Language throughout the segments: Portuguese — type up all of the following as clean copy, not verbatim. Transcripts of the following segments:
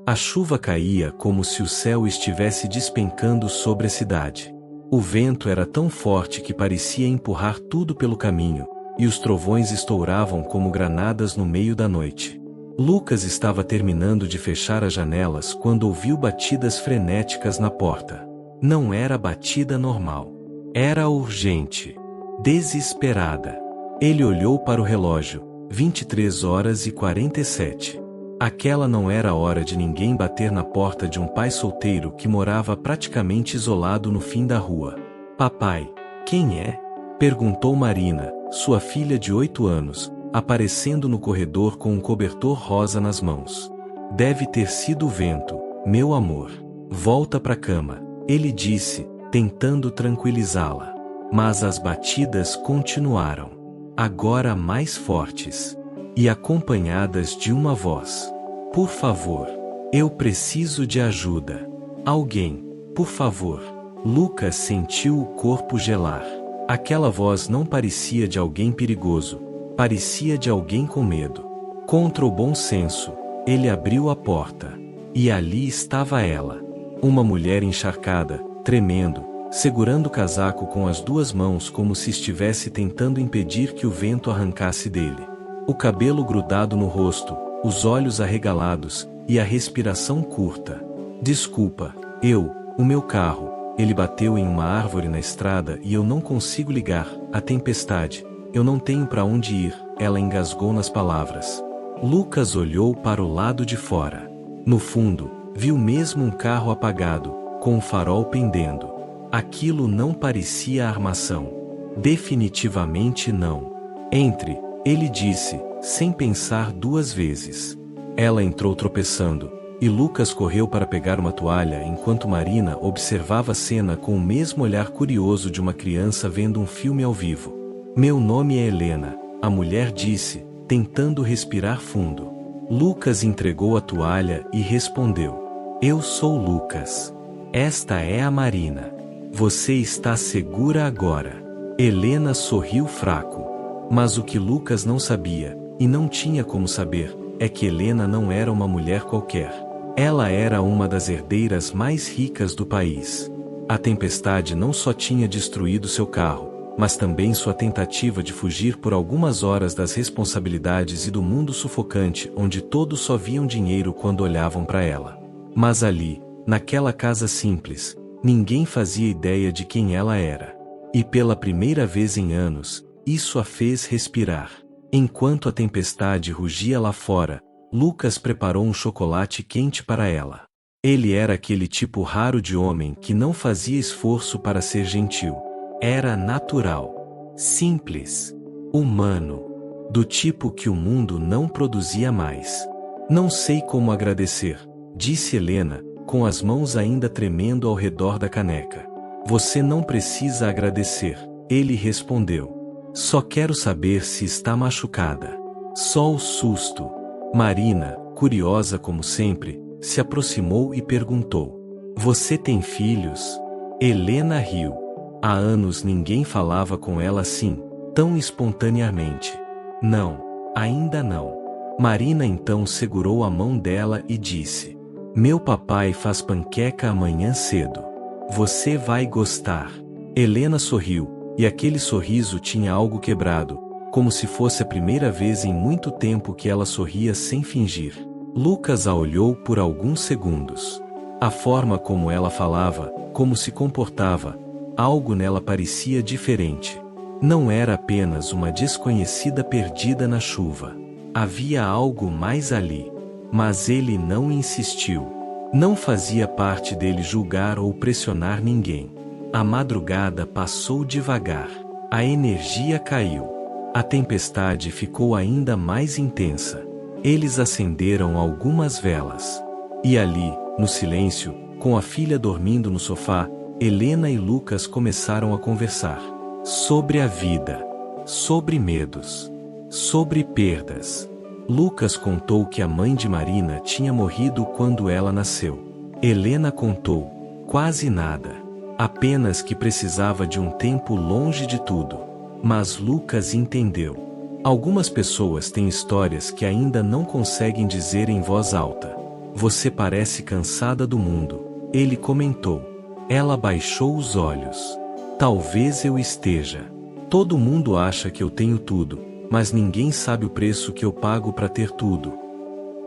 A chuva caía como se o céu estivesse despencando sobre a cidade. O vento era tão forte que parecia empurrar tudo pelo caminho, e os trovões estouravam como granadas no meio da noite. Lucas estava terminando de fechar as janelas quando ouviu batidas frenéticas na porta. Não era batida normal. Era urgente. Desesperada. Ele olhou para o relógio. 23h47. Aquela não era a hora de ninguém bater na porta de um pai solteiro que morava praticamente isolado no fim da rua. Papai, quem é? Perguntou Marina, sua filha de 8 anos, aparecendo no corredor com um cobertor rosa nas mãos. Deve ter sido o vento, meu amor. Volta pra cama, ele disse, tentando tranquilizá-la. Mas as batidas continuaram. Agora mais fortes. E acompanhadas de uma voz. Por favor. Eu preciso de ajuda. Alguém, por favor. Lucas sentiu o corpo gelar. Aquela voz não parecia de alguém perigoso. Parecia de alguém com medo. Contra o bom senso, ele abriu a porta. E ali estava ela. Uma mulher encharcada, tremendo, segurando o casaco com as 2 mãos como se estivesse tentando impedir que o vento arrancasse dele. O cabelo grudado no rosto, os olhos arregalados, e a respiração curta. Desculpa, o meu carro, ele bateu em uma árvore na estrada e eu não consigo ligar, a tempestade, eu não tenho para onde ir, ela engasgou nas palavras. Lucas olhou para o lado de fora. No fundo, viu mesmo um carro apagado, com o farol pendendo. Aquilo não parecia armação. Definitivamente não. Entre. Ele disse, sem pensar 2 vezes. Ela entrou tropeçando, e Lucas correu para pegar uma toalha enquanto Marina observava a cena com o mesmo olhar curioso de uma criança vendo um filme ao vivo. Meu nome é Helena, a mulher disse, tentando respirar fundo. Lucas entregou a toalha e respondeu. Eu sou Lucas. Esta é a Marina. Você está segura agora. Helena sorriu fraco. Mas o que Lucas não sabia, e não tinha como saber, é que Helena não era uma mulher qualquer. Ela era uma das herdeiras mais ricas do país. A tempestade não só tinha destruído seu carro, mas também sua tentativa de fugir por algumas horas das responsabilidades e do mundo sufocante onde todos só viam dinheiro quando olhavam para ela. Mas ali, naquela casa simples, ninguém fazia ideia de quem ela era. E pela primeira vez em anos, isso a fez respirar. Enquanto a tempestade rugia lá fora, Lucas preparou um chocolate quente para ela. Ele era aquele tipo raro de homem que não fazia esforço para ser gentil. Era natural. Simples. Humano. Do tipo que o mundo não produzia mais. Não sei como agradecer, disse Helena, com as mãos ainda tremendo ao redor da caneca. Você não precisa agradecer, ele respondeu. Só quero saber se está machucada. Só o susto. Marina, curiosa como sempre, se aproximou e perguntou. Você tem filhos? Helena riu. Há anos ninguém falava com ela assim, tão espontaneamente. Não, ainda não. Marina então segurou a mão dela e disse. Meu papai faz panqueca amanhã cedo. Você vai gostar. Helena sorriu. E aquele sorriso tinha algo quebrado, como se fosse a primeira vez em muito tempo que ela sorria sem fingir. Lucas a olhou por alguns segundos. A forma como ela falava, como se comportava, algo nela parecia diferente. Não era apenas uma desconhecida perdida na chuva. Havia algo mais ali. Mas ele não insistiu. Não fazia parte dele julgar ou pressionar ninguém. A madrugada passou devagar. A energia caiu. A tempestade ficou ainda mais intensa. Eles acenderam algumas velas. E ali, no silêncio, com a filha dormindo no sofá, Helena e Lucas começaram a conversar. Sobre a vida. Sobre medos. Sobre perdas. Lucas contou que a mãe de Marina tinha morrido quando ela nasceu. Helena contou. Quase nada. Apenas que precisava de um tempo longe de tudo. Mas Lucas entendeu. Algumas pessoas têm histórias que ainda não conseguem dizer em voz alta. Você parece cansada do mundo, ele comentou. Ela baixou os olhos. Talvez eu esteja. Todo mundo acha que eu tenho tudo, mas ninguém sabe o preço que eu pago para ter tudo.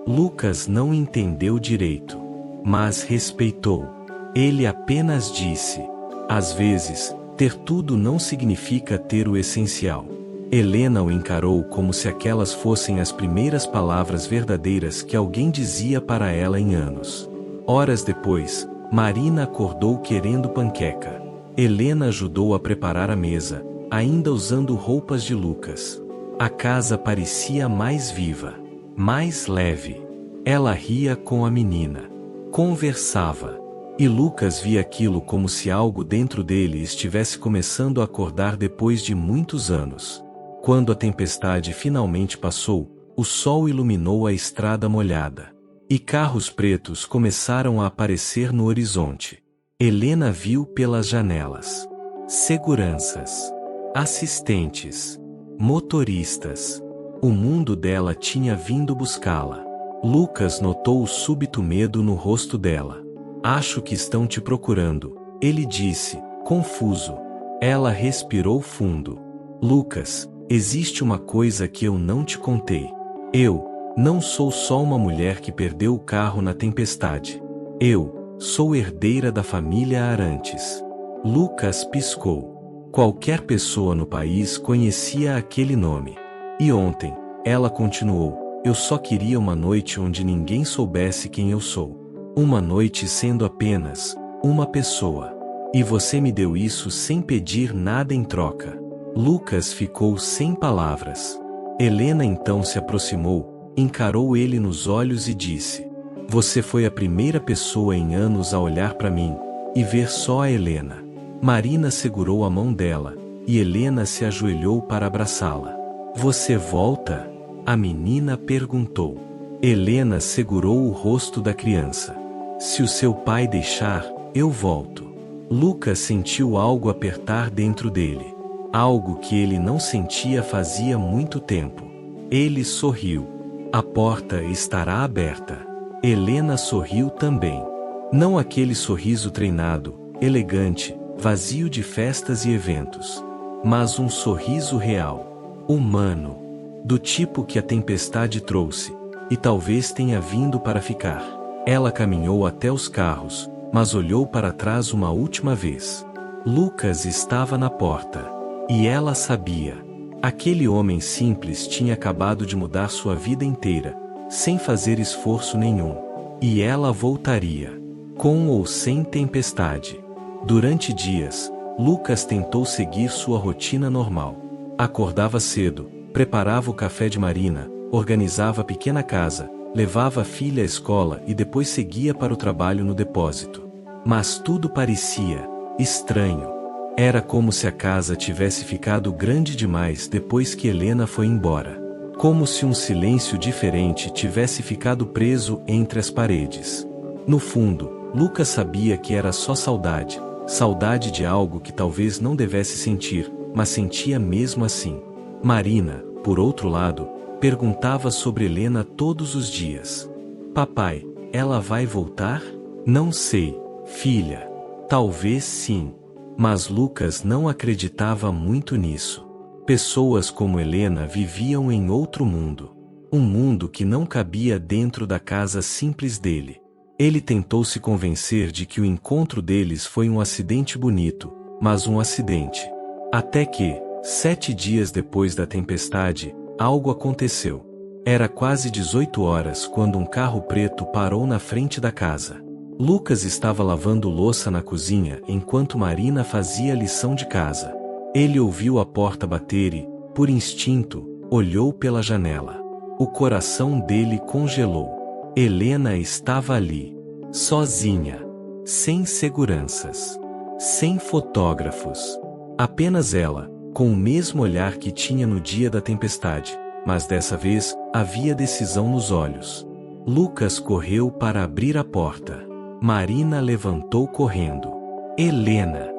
Lucas não entendeu direito, mas respeitou. Ele apenas disse: às vezes, ter tudo não significa ter o essencial. Helena o encarou como se aquelas fossem as primeiras palavras verdadeiras que alguém dizia para ela em anos. Horas depois, Marina acordou querendo panqueca. Helena ajudou a preparar a mesa, ainda usando roupas de Lucas. A casa parecia mais viva, mais leve. Ela ria com a menina. Conversava. E Lucas via aquilo como se algo dentro dele estivesse começando a acordar depois de muitos anos. Quando a tempestade finalmente passou, o sol iluminou a estrada molhada. E carros pretos começaram a aparecer no horizonte. Helena viu pelas janelas. Seguranças. Assistentes. Motoristas. O mundo dela tinha vindo buscá-la. Lucas notou o súbito medo no rosto dela. Acho que estão te procurando, ele disse, confuso. Ela respirou fundo. Lucas, existe uma coisa que eu não te contei. Eu não sou só uma mulher que perdeu o carro na tempestade. Eu sou herdeira da família Arantes. Lucas piscou. Qualquer pessoa no país conhecia aquele nome. E ontem, ela continuou, eu só queria uma noite onde ninguém soubesse quem eu sou. Uma noite sendo apenas uma pessoa. E você me deu isso sem pedir nada em troca. Lucas ficou sem palavras. Helena então se aproximou, encarou ele nos olhos e disse: você foi a primeira pessoa em anos a olhar para mim e ver só a Helena. Marina segurou a mão dela, e Helena se ajoelhou para abraçá-la. Você volta? A menina perguntou. Helena segurou o rosto da criança. Se o seu pai deixar, eu volto. Lucas sentiu algo apertar dentro dele. Algo que ele não sentia fazia muito tempo. Ele sorriu. A porta estará aberta. Helena sorriu também. Não aquele sorriso treinado, elegante, vazio de festas e eventos. Mas um sorriso real, humano, do tipo que a tempestade trouxe, e talvez tenha vindo para ficar. Ela caminhou até os carros, mas olhou para trás uma última vez. Lucas estava na porta. E ela sabia. Aquele homem simples tinha acabado de mudar sua vida inteira, sem fazer esforço nenhum. E ela voltaria. Com ou sem tempestade. Durante dias, Lucas tentou seguir sua rotina normal. Acordava cedo, preparava o café de Marina, organizava a pequena casa, levava a filha à escola e depois seguia para o trabalho no depósito. Mas tudo parecia estranho. Era como se a casa tivesse ficado grande demais depois que Helena foi embora. Como se um silêncio diferente tivesse ficado preso entre as paredes. No fundo, Lucas sabia que era só saudade. Saudade de algo que talvez não devesse sentir, mas sentia mesmo assim. Marina, por outro lado, perguntava sobre Helena todos os dias. Papai, ela vai voltar? Não sei, filha. Talvez sim. Mas Lucas não acreditava muito nisso. Pessoas como Helena viviam em outro mundo. Um mundo que não cabia dentro da casa simples dele. Ele tentou se convencer de que o encontro deles foi um acidente bonito, mas um acidente. Até que, 7 dias depois da tempestade, algo aconteceu. Era quase 18 horas quando um carro preto parou na frente da casa. Lucas estava lavando louça na cozinha enquanto Marina fazia a lição de casa. Ele ouviu a porta bater e, por instinto, olhou pela janela. O coração dele congelou. Helena estava ali, sozinha, sem seguranças, sem fotógrafos. Apenas ela, com o mesmo olhar que tinha no dia da tempestade, mas dessa vez, havia decisão nos olhos. Lucas correu para abrir a porta. Marina levantou correndo. Helena!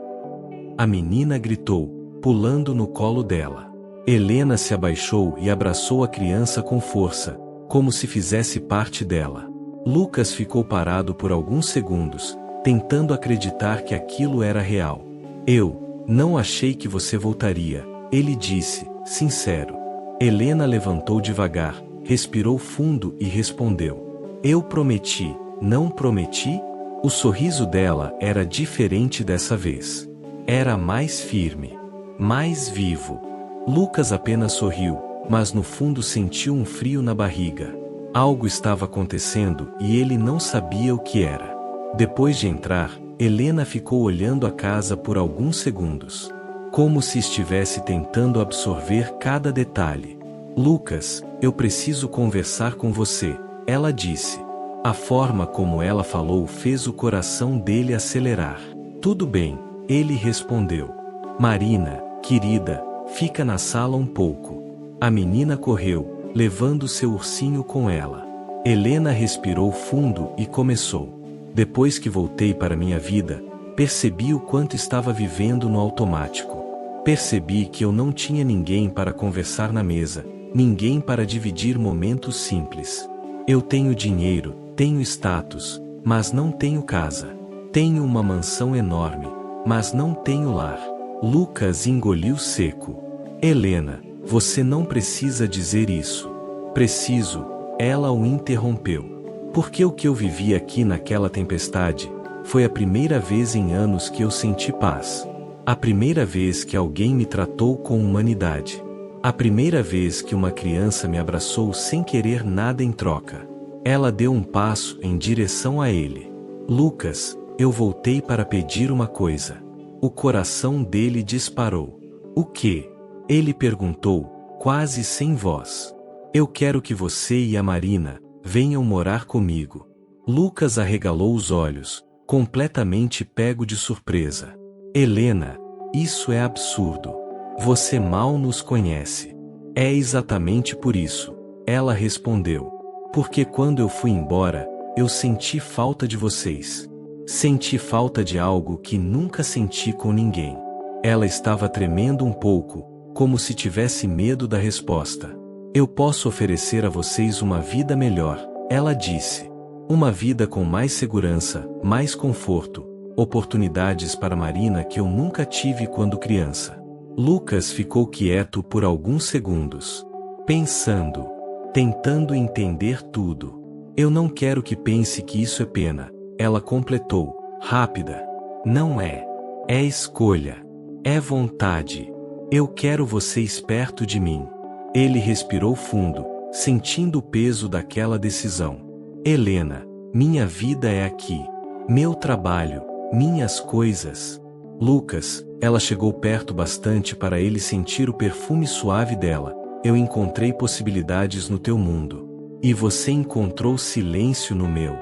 A menina gritou, pulando no colo dela. Helena se abaixou e abraçou a criança com força, como se fizesse parte dela. Lucas ficou parado por alguns segundos, tentando acreditar que aquilo era real. Eu não achei que você voltaria, ele disse, sincero. Helena levantou devagar, respirou fundo e respondeu. Eu prometi, não prometi? O sorriso dela era diferente dessa vez. Era mais firme, mais vivo. Lucas apenas sorriu, mas no fundo sentiu um frio na barriga. Algo estava acontecendo e ele não sabia o que era. Depois de entrar, Helena ficou olhando a casa por alguns segundos, como se estivesse tentando absorver cada detalhe. Lucas, eu preciso conversar com você, ela disse. A forma como ela falou fez o coração dele acelerar. Tudo bem, ele respondeu. Marina, querida, fica na sala um pouco. A menina correu, levando seu ursinho com ela. Helena respirou fundo e começou. Depois que voltei para minha vida, percebi o quanto estava vivendo no automático. Percebi que eu não tinha ninguém para conversar na mesa, ninguém para dividir momentos simples. Eu tenho dinheiro, tenho status, mas não tenho casa. Tenho uma mansão enorme, mas não tenho lar. Lucas engoliu seco. Helena, você não precisa dizer isso. Preciso, ela o interrompeu. Porque o que eu vivi aqui naquela tempestade, foi a primeira vez em anos que eu senti paz. A primeira vez que alguém me tratou com humanidade. A primeira vez que uma criança me abraçou sem querer nada em troca. Ela deu um passo em direção a ele. Lucas, eu voltei para pedir uma coisa. O coração dele disparou. O quê? Ele perguntou, quase sem voz. Eu quero que você e a Marina venham morar comigo. Lucas arregalou os olhos, completamente pego de surpresa. Helena, isso é absurdo. Você mal nos conhece. É exatamente por isso, ela respondeu. Porque quando eu fui embora, eu senti falta de vocês. Senti falta de algo que nunca senti com ninguém. Ela estava tremendo um pouco, como se tivesse medo da resposta. Eu posso oferecer a vocês uma vida melhor, ela disse. Uma vida com mais segurança, mais conforto, oportunidades para Marina que eu nunca tive quando criança. Lucas ficou quieto por alguns segundos, pensando, tentando entender tudo. Eu não quero que pense que isso é pena, ela completou, rápida. Não é. É escolha. É vontade. Eu quero vocês perto de mim. Ele respirou fundo, sentindo o peso daquela decisão. Helena, minha vida é aqui. Meu trabalho, minhas coisas. Lucas, ela chegou perto bastante para ele sentir o perfume suave dela. Eu encontrei possibilidades no teu mundo. E você encontrou silêncio no meu.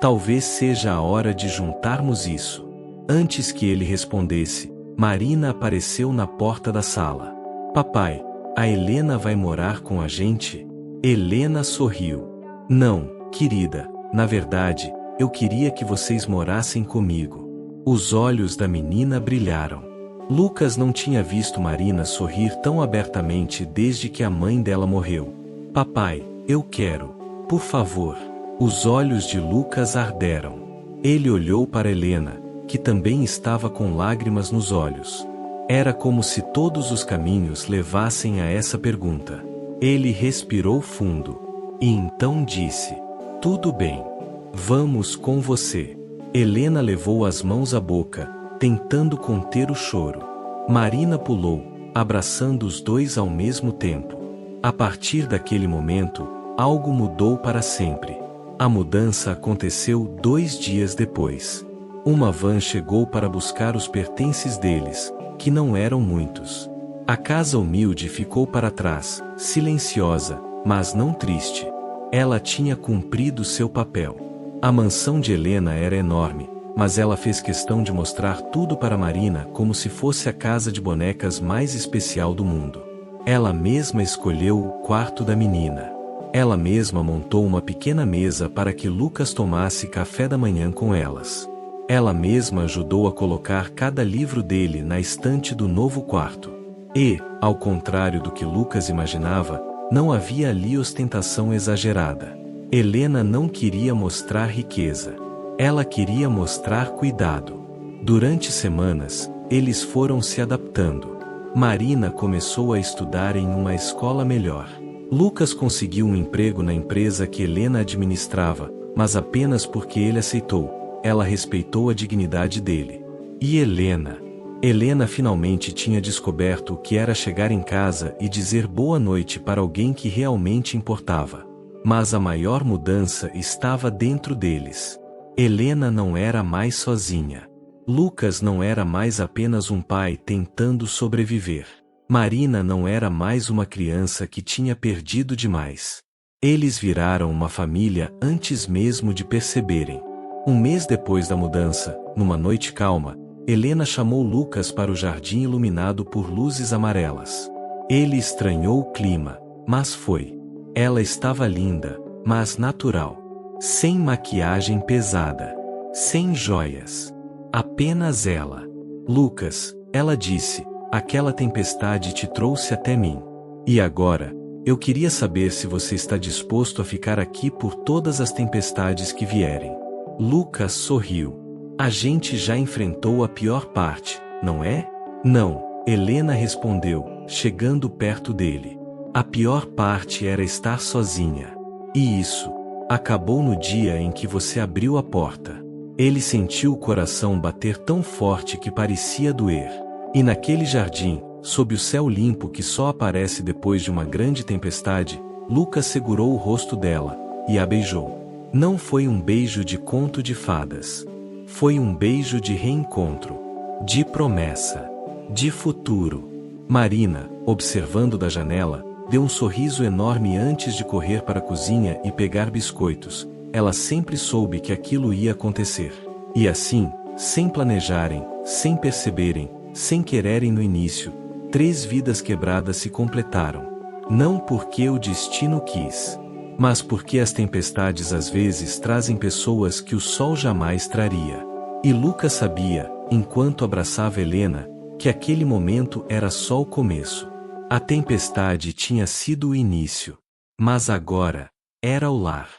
Talvez seja a hora de juntarmos isso. Antes que ele respondesse, Marina apareceu na porta da sala. Papai, a Helena vai morar com a gente? Helena sorriu. Não, querida, na verdade, eu queria que vocês morassem comigo. Os olhos da menina brilharam. Lucas não tinha visto Marina sorrir tão abertamente desde que a mãe dela morreu. Papai, eu quero. Por favor. Os olhos de Lucas arderam. Ele olhou para Helena, que também estava com lágrimas nos olhos. Era como se todos os caminhos levassem a essa pergunta. Ele respirou fundo. E então disse: tudo bem. Vamos com você. Helena levou as mãos à boca, tentando conter o choro. Marina pulou, abraçando os dois ao mesmo tempo. A partir daquele momento, algo mudou para sempre. A mudança aconteceu 2 dias depois. Uma van chegou para buscar os pertences deles, que não eram muitos. A casa humilde ficou para trás, silenciosa, mas não triste. Ela tinha cumprido seu papel. A mansão de Helena era enorme, mas ela fez questão de mostrar tudo para Marina como se fosse a casa de bonecas mais especial do mundo. Ela mesma escolheu o quarto da menina. Ela mesma montou uma pequena mesa para que Lucas tomasse café da manhã com elas. Ela mesma ajudou a colocar cada livro dele na estante do novo quarto. E, ao contrário do que Lucas imaginava, não havia ali ostentação exagerada. Helena não queria mostrar riqueza. Ela queria mostrar cuidado. Durante semanas, eles foram se adaptando. Marina começou a estudar em uma escola melhor. Lucas conseguiu um emprego na empresa que Helena administrava, mas apenas porque ele aceitou. Ela respeitou a dignidade dele. E Helena finalmente tinha descoberto o que era chegar em casa e dizer boa noite para alguém que realmente importava. Mas a maior mudança estava dentro deles. Helena não era mais sozinha. Lucas não era mais apenas um pai tentando sobreviver. Marina não era mais uma criança que tinha perdido demais. Eles viraram uma família antes mesmo de perceberem. Um mês depois da mudança, numa noite calma, Helena chamou Lucas para o jardim iluminado por luzes amarelas. Ele estranhou o clima, mas foi. Ela estava linda, mas natural. Sem maquiagem pesada. Sem joias. Apenas ela. Lucas, ela disse, aquela tempestade te trouxe até mim. E agora, eu queria saber se você está disposto a ficar aqui por todas as tempestades que vierem. Lucas sorriu. A gente já enfrentou a pior parte, não é? Não, Helena respondeu, chegando perto dele. A pior parte era estar sozinha. E isso acabou no dia em que você abriu a porta. Ele sentiu o coração bater tão forte que parecia doer. E naquele jardim, sob o céu limpo que só aparece depois de uma grande tempestade, Lucas segurou o rosto dela e a beijou. Não foi um beijo de conto de fadas. Foi um beijo de reencontro, de promessa, de futuro. Marina, observando da janela, deu um sorriso enorme antes de correr para a cozinha e pegar biscoitos. Ela sempre soube que aquilo ia acontecer. E assim, sem planejarem, sem perceberem, sem quererem no início, 3 vidas quebradas se completaram. Não porque o destino quis, mas porque as tempestades às vezes trazem pessoas que o sol jamais traria. E Lucas sabia, enquanto abraçava Helena, que aquele momento era só o começo. A tempestade tinha sido o início. Mas agora, era o lar.